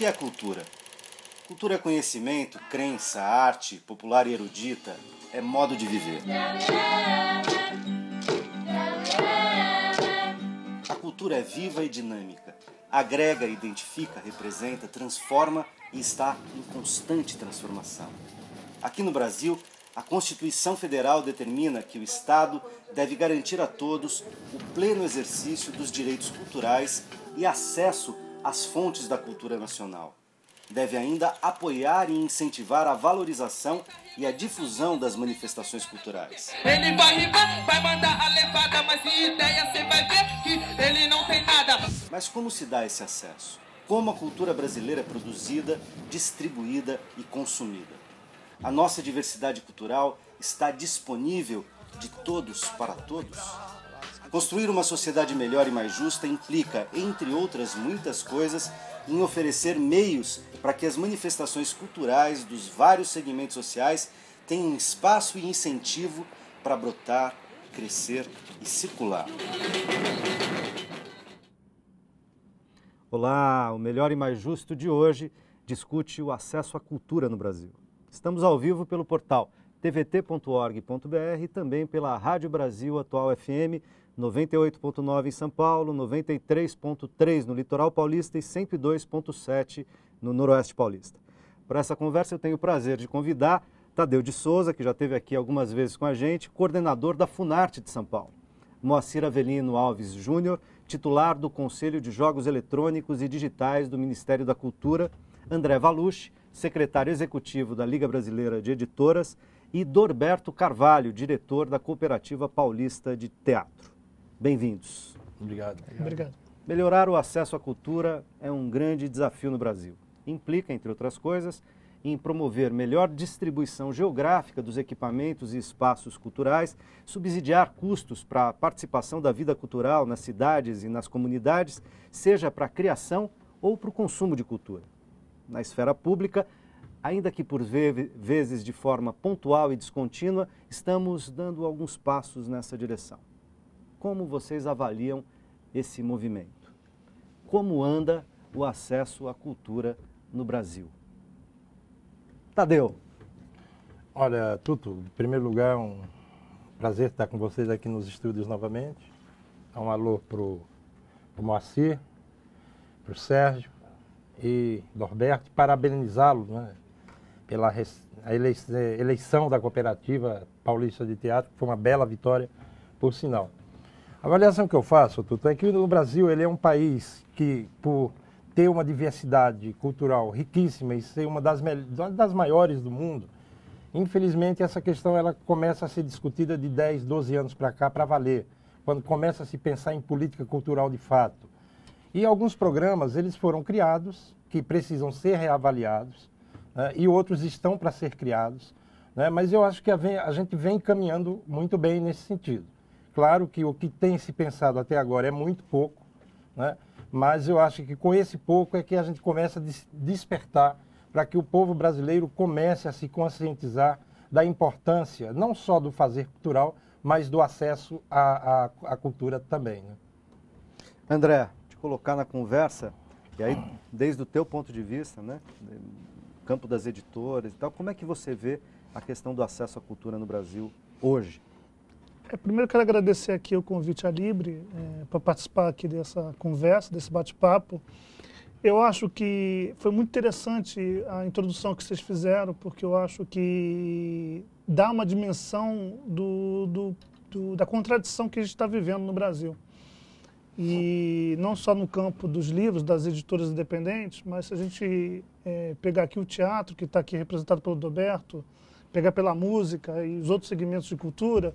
que é cultura? Cultura é conhecimento, crença, arte, popular e erudita, é modo de viver. A cultura é viva e dinâmica, agrega, identifica, representa, transforma e está em constante transformação. Aqui no Brasil, a Constituição Federal determina que o Estado deve garantir a todos o pleno exercício dos direitos culturais e acesso às fontes da cultura nacional. Deve ainda apoiar e incentivar a valorização e a difusão das manifestações culturais. Ele vai rimar, vai mandar a levada, mas de ideia você vai ver que ele não tem nada. Mas como se dá esse acesso? Como a cultura brasileira é produzida, distribuída e consumida? A nossa diversidade cultural está disponível de todos para todos? Construir uma sociedade melhor e mais justa implica, entre outras muitas coisas, em oferecer meios para que as manifestações culturais dos vários segmentos sociais tenham espaço e incentivo para brotar, crescer e circular. Olá, o Melhor e Mais Justo de hoje discute o acesso à cultura no Brasil. Estamos ao vivo pelo portal tvt.org.br e também pela Rádio Brasil Atual FM 98.9 em São Paulo, 93.3 no Litoral Paulista e 102.7 no Noroeste Paulista. Para essa conversa eu tenho o prazer de convidar Tadeu de Souza, que já esteve aqui algumas vezes com a gente, coordenador da Funarte de São Paulo. Moacir Avelino Alves Júnior, titular do Conselho de Jogos Eletrônicos e Digitais do Ministério da Cultura, André Valucci, secretário executivo da Liga Brasileira de Editoras, e Dorberto Carvalho, diretor da Cooperativa Paulista de Teatro. Bem-vindos. Obrigado. Obrigado. Melhorar o acesso à cultura é um grande desafio no Brasil. Implica, entre outras coisas, em promover melhor distribuição geográfica dos equipamentos e espaços culturais, subsidiar custos para a participação da vida cultural nas cidades e nas comunidades, seja para a criação ou para o consumo de cultura. Na esfera pública, ainda que por vezes de forma pontual e descontínua, estamos dando alguns passos nessa direção. Como vocês avaliam esse movimento? Como anda o acesso à cultura no Brasil? Tadeu. Olha, Tuto, em primeiro lugar, um prazer estar com vocês aqui nos estúdios novamente. Um alô para o Moacir, para o Sérgio e Norberto, parabenizá-lo, né, pela eleição da Cooperativa Paulista de Teatro, que foi uma bela vitória, por sinal. A avaliação que eu faço, Tuto, é que o Brasil ele é um país que, por ter uma diversidade cultural riquíssima e ser uma das maiores do mundo, infelizmente essa questão ela começa a ser discutida de 10, 12 anos para cá para valer, quando começa a se pensar em política cultural de fato. E alguns programas eles foram criados, que precisam ser reavaliados, né, e outros estão para ser criados, né, mas eu acho que a gente vem caminhando muito bem nesse sentido. Claro que o que tem se pensado até agora é muito pouco, né? Mas eu acho que com esse pouco é que a gente começa a despertar para que o povo brasileiro comece a se conscientizar da importância, não só do fazer cultural, mas do acesso à cultura também, né? André, te colocar na conversa, e aí desde o teu ponto de vista, né, campo das editoras e tal, como é que você vê a questão do acesso à cultura no Brasil hoje? Primeiro quero agradecer aqui o convite à Libre para participar aqui dessa conversa, desse bate-papo. Eu acho que foi muito interessante a introdução que vocês fizeram, porque eu acho que dá uma dimensão da contradição que a gente está vivendo no Brasil. E não só no campo dos livros, das editoras independentes, mas se a gente pegar aqui o teatro, que está aqui representado pelo Dorberto, pegar pela música e os outros segmentos de cultura,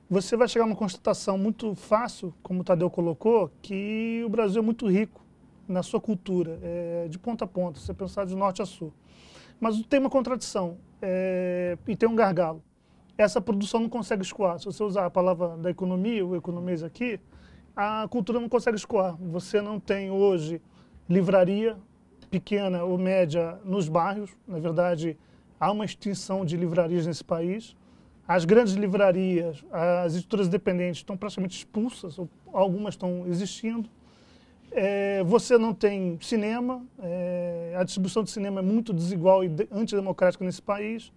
você vai chegar a uma constatação muito fácil, como o Tadeu colocou, que o Brasil é muito rico na sua cultura, de ponta a ponta, se você pensar de norte a sul. Mas tem uma contradição e tem um gargalo. Essa produção não consegue escoar. Se você usar a palavra da economia, o economês aqui, a cultura não consegue escoar. Você não tem hoje livraria pequena ou média nos bairros. Na verdade, há uma extinção de livrarias nesse país. As grandes livrarias, as editoras independentes estão praticamente expulsas, ou algumas estão existindo. Você não tem cinema, a distribuição de cinema é muito desigual e antidemocrática nesse país,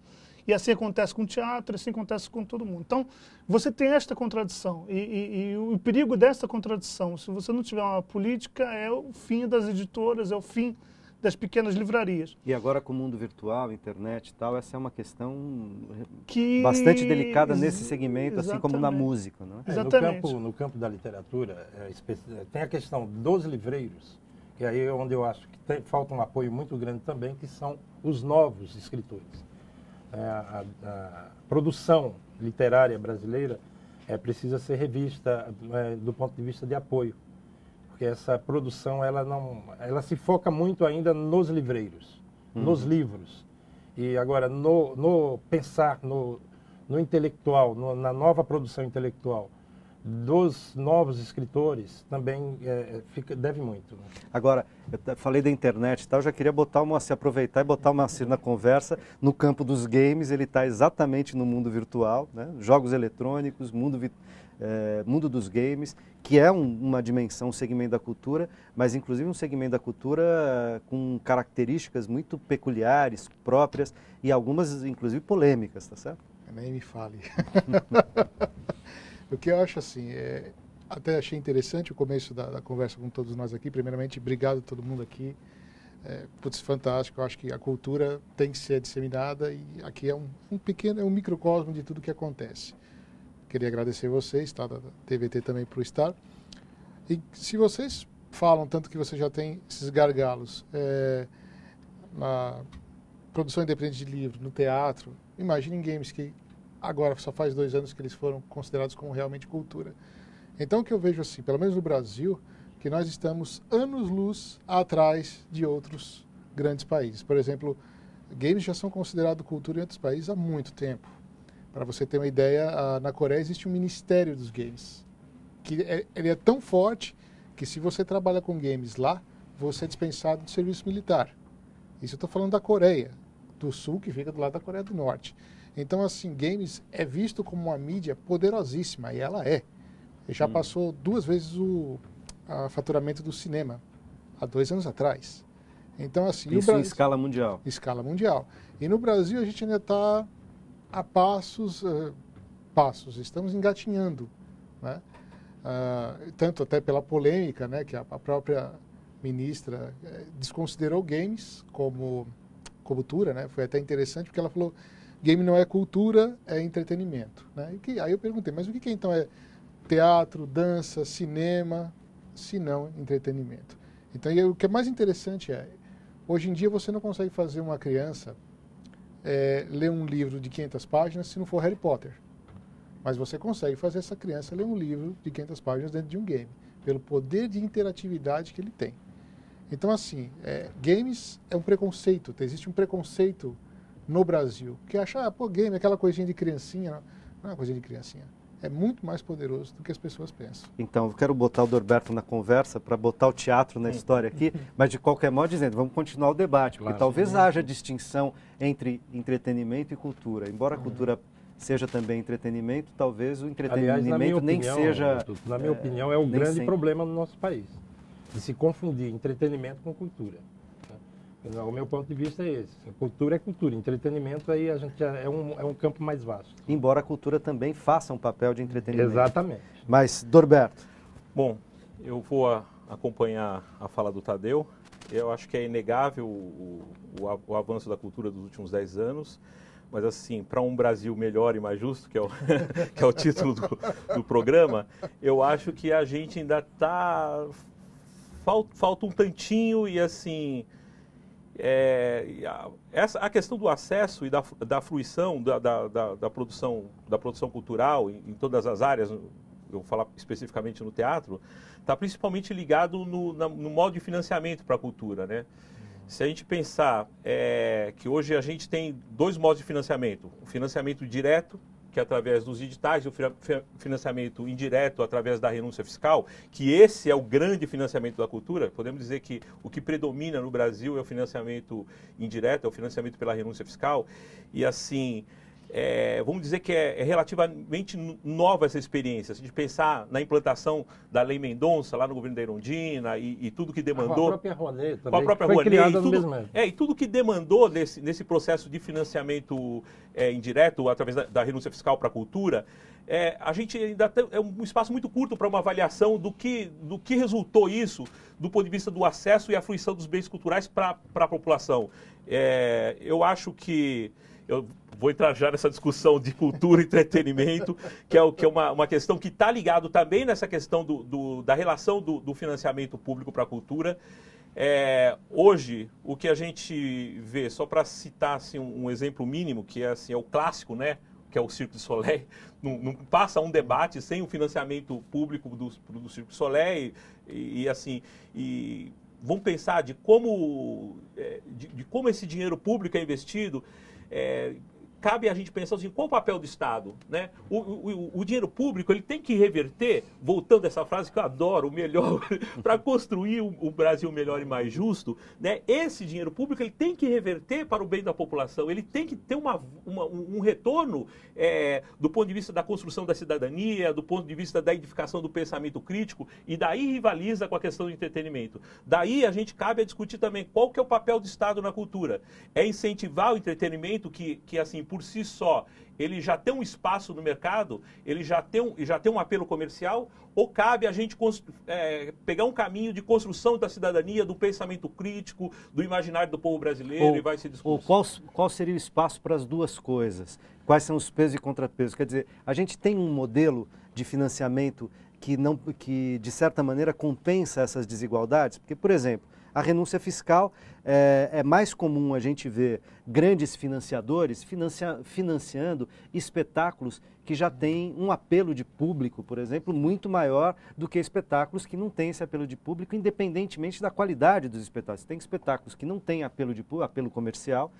e assim acontece com o teatro, assim acontece com todo mundo. Então, você tem esta contradição, e o perigo desta contradição, se você não tiver uma política, é o fim das editoras, é o fim das pequenas livrarias. E agora com o mundo virtual, internet e tal, essa é uma questão bastante delicada nesse segmento, assim como na música, não é? Exatamente. No campo da literatura, tem a questão dos livreiros, que aí é onde eu acho que falta um apoio muito grande também, que são os novos escritores. A produção literária brasileira precisa ser revista do ponto de vista de apoio. Porque essa produção ela se foca muito ainda nos livreiros, nos livros. E agora, no pensar no intelectual, na nova produção intelectual dos novos escritores, também deve muito. Né? Agora, eu falei da internet e tal, já queria aproveitar e botar o Moacir na conversa. No campo dos games, ele está exatamente no mundo virtual, né? Jogos eletrônicos, mundo dos games, que é uma dimensão, um segmento da cultura, mas inclusive um segmento da cultura com características muito peculiares, próprias e algumas inclusive polêmicas, tá certo? Nem me fale. O que eu acho assim, até achei interessante o começo da conversa com todos nós aqui. Primeiramente, obrigado a todo mundo aqui. Putz, fantástico. Eu acho que a cultura tem que ser disseminada e aqui é um microcosmo de tudo que acontece. Queria agradecer vocês, tá, da TVT também por estar. E se vocês falam tanto que você já tem esses gargalos na produção independente de livro, no teatro, imagine em games que agora só faz 2 anos que eles foram considerados como realmente cultura. Então o que eu vejo assim, pelo menos no Brasil, que nós estamos anos-luz atrás de outros grandes países. Por exemplo, games já são considerados cultura em outros países há muito tempo. Para você ter uma ideia, na Coreia existe um Ministério dos Games, que ele é tão forte que se você trabalha com games lá, você é dispensado do serviço militar. Isso eu estou falando da Coreia do Sul, que fica do lado da Coreia do Norte. Então, assim, games é visto como uma mídia poderosíssima, e ela é. E já passou 2 vezes o faturamento do cinema, há 2 anos atrás. Então, assim... Isso em escala mundial. Escala mundial. E no Brasil a gente ainda está a passos, estamos engatinhando, né? Tanto até pela polêmica, né, que a própria ministra desconsiderou games como cultura, né? Foi até interessante porque ela falou game não é cultura, é entretenimento, né? Aí eu perguntei, mas o que então é teatro, dança, cinema, se não entretenimento? Então o que é mais interessante hoje em dia você não consegue fazer uma criança ler um livro de 500 páginas se não for Harry Potter. Mas você consegue fazer essa criança ler um livro de 500 páginas dentro de um game, pelo poder de interatividade que ele tem. Então, assim, games é um preconceito, existe um preconceito no Brasil, que acha, game é aquela coisinha de criancinha. Não é uma coisinha de criancinha. É muito mais poderoso do que as pessoas pensam. Então, eu quero botar o Dorberto na conversa para botar o teatro na história aqui, mas de qualquer modo dizendo, vamos continuar o debate, porque talvez haja distinção entre entretenimento e cultura. Embora a cultura seja também entretenimento, talvez o entretenimento nem seja... Na minha opinião, é o grande problema no nosso país, de se confundir entretenimento com cultura. O meu ponto de vista é esse. Cultura é cultura, entretenimento aí a gente é um campo mais vasto. Embora a cultura também faça um papel de entretenimento. Exatamente. Mas, Dorberto. Bom, eu vou acompanhar a fala do Tadeu. Eu acho que é inegável o avanço da cultura dos últimos 10 anos. Mas, assim, para um Brasil melhor e mais justo, que é o título do programa, eu acho que a gente ainda está... Falta um tantinho e, assim... a questão do acesso e da fruição da produção cultural em todas as áreas, eu vou falar especificamente no teatro, está principalmente ligado no modo de financiamento para a cultura, né? Se a gente pensar que hoje a gente tem 2 modos de financiamento, o financiamento direto, que é através dos editais, e o financiamento indireto através da renúncia fiscal, que esse é o grande financiamento da cultura. Podemos dizer que o que predomina no Brasil é o financiamento indireto, é o financiamento pela renúncia fiscal. E assim, vamos dizer que é relativamente nova essa experiência. Se a gente pensar na implantação da Lei Mendonça, lá no governo da Irondina, e tudo que demandou... Com a própria Rouanet também, com a própria foi Rouanet, criada no mesmo ano. E tudo que demandou nesse processo de financiamento indireto, através da renúncia fiscal para a cultura, a gente ainda tem um espaço muito curto para uma avaliação do que resultou isso do ponto de vista do acesso e a fruição dos bens culturais para a população. Eu acho que... Eu vou entrar já nessa discussão de cultura e entretenimento, que é uma questão que está ligado também nessa questão da relação do financiamento público para a cultura. Hoje, o que a gente vê, só para citar assim, um exemplo mínimo, que é o clássico, né? Que é o Cirque du Soleil, não passa um debate sem o financiamento público do Cirque du Soleil e vamos pensar de como esse dinheiro público é investido. Cabe a gente pensar assim, qual o papel do Estado, né? O dinheiro público ele tem que reverter, voltando a essa frase que eu adoro, o melhor, para construir o Brasil melhor e mais justo, né? Esse dinheiro público ele tem que reverter para o bem da população, ele tem que ter um retorno do ponto de vista da construção da cidadania, do ponto de vista da edificação do pensamento crítico, e daí rivaliza com a questão do entretenimento. Daí a gente cabe a discutir também qual que é o papel do Estado na cultura. É incentivar o entretenimento que assim, por si só, ele já tem um espaço no mercado, ele já tem um apelo comercial, ou cabe a gente pegar um caminho de construção da cidadania, do pensamento crítico, do imaginário do povo brasileiro e vai se discutir. Qual seria o espaço para as duas coisas? Quais são os pesos e contrapesos? Quer dizer, a gente tem um modelo de financiamento que de certa maneira compensa essas desigualdades? Porque, por exemplo, a renúncia fiscal é mais comum a gente ver grandes financiadores financiando espetáculos que já têm um apelo de público, por exemplo, muito maior do que espetáculos que não têm esse apelo de público, independentemente da qualidade dos espetáculos. Tem espetáculos que não têm apelo comercial,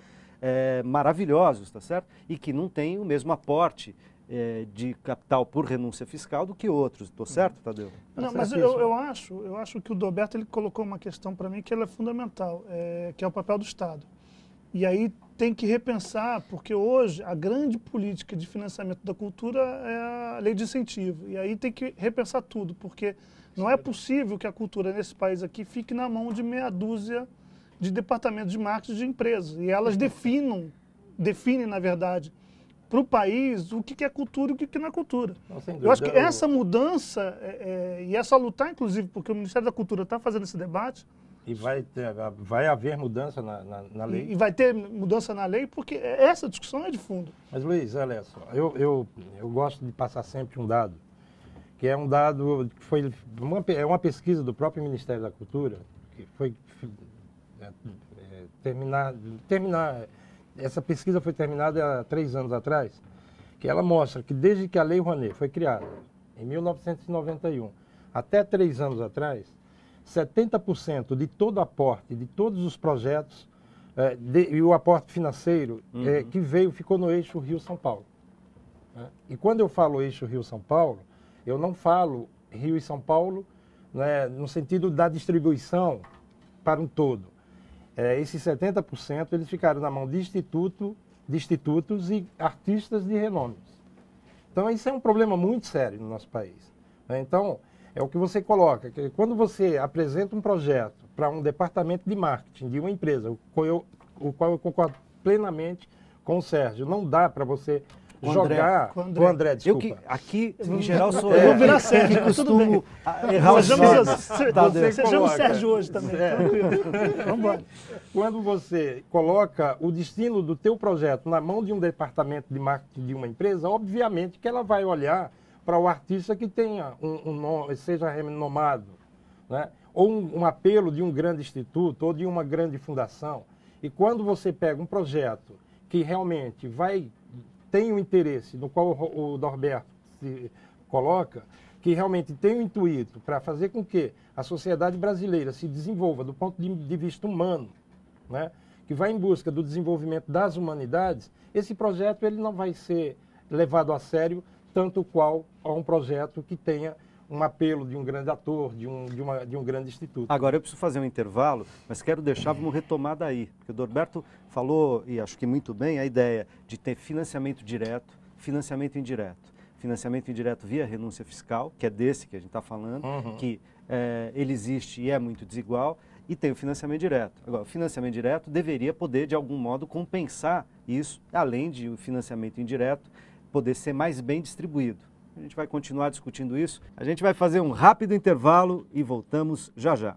maravilhosos, tá certo? E que não têm o mesmo aporte de capital por renúncia fiscal do que outros. Estou certo, Tadeu? Não, mas eu acho que o Norberto ele colocou uma questão para mim que ela é fundamental, que é o papel do Estado. E aí tem que repensar, porque hoje a grande política de financiamento da cultura é a lei de incentivo. E aí tem que repensar tudo, porque não é possível que a cultura nesse país aqui fique na mão de meia dúzia de departamentos de marketing de empresas. E elas definem, na verdade, para o país o que é cultura e o que não é cultura. Eu acho que essa mudança e essa luta, inclusive, porque o Ministério da Cultura está fazendo esse debate. E vai haver mudança na lei. E vai ter mudança na lei, porque essa discussão é de fundo. Mas, Luiz, olha só, eu gosto de passar sempre um dado, que é um dado que foi uma pesquisa do próprio Ministério da Cultura, que foi essa pesquisa foi terminada há 3 anos atrás, que ela mostra que desde que a Lei Rouanet foi criada, em 1991, até 3 anos atrás, 70% de todo aporte, de todos os projetos, e o aporte financeiro que ficou no eixo Rio-São Paulo. Né? E quando eu falo eixo Rio-São Paulo, eu não falo Rio e São Paulo, né, no sentido da distribuição para um todo. Esses 70% eles ficaram na mão de institutos e artistas de renome. Então, isso é um problema muito sério no nosso país. Né? Então, é o que você coloca, que quando você apresenta um projeto para um departamento de marketing de uma empresa, o qual eu concordo plenamente com o Sérgio, não dá para você jogar... Com o André, desculpa. Aqui, em geral, sou eu. Vou virar Sérgio, que costumo errar os Sejamos Sérgio hoje também, tranquilo. Vamos embora. Quando você coloca o destino do teu projeto na mão de um departamento de marketing de uma empresa, obviamente que ela vai olhar para o artista que tenha um nome, seja renomado, né? Ou um apelo de um grande instituto ou de uma grande fundação. E quando você pega um projeto que realmente tem um interesse, no qual o Norberto se coloca, que realmente tem um intuito para fazer com que a sociedade brasileira se desenvolva do ponto de vista humano, né? Que vai em busca do desenvolvimento das humanidades, esse projeto ele não vai ser levado a sério tanto qual a um projeto que tenha um apelo de um grande ator, de um grande instituto. Agora eu preciso fazer um intervalo, mas quero deixar, vamos retomar daí, porque o Norberto falou, e acho que muito bem, a ideia de ter financiamento direto, financiamento indireto. Financiamento indireto via renúncia fiscal, que é desse que a gente está falando, que ele existe e é muito desigual, e tem o financiamento direto. Agora, o financiamento direto deveria poder, de algum modo, compensar isso, além de o financiamento indireto poder ser mais bem distribuído. A gente vai continuar discutindo isso. A gente vai fazer um rápido intervalo e voltamos já já.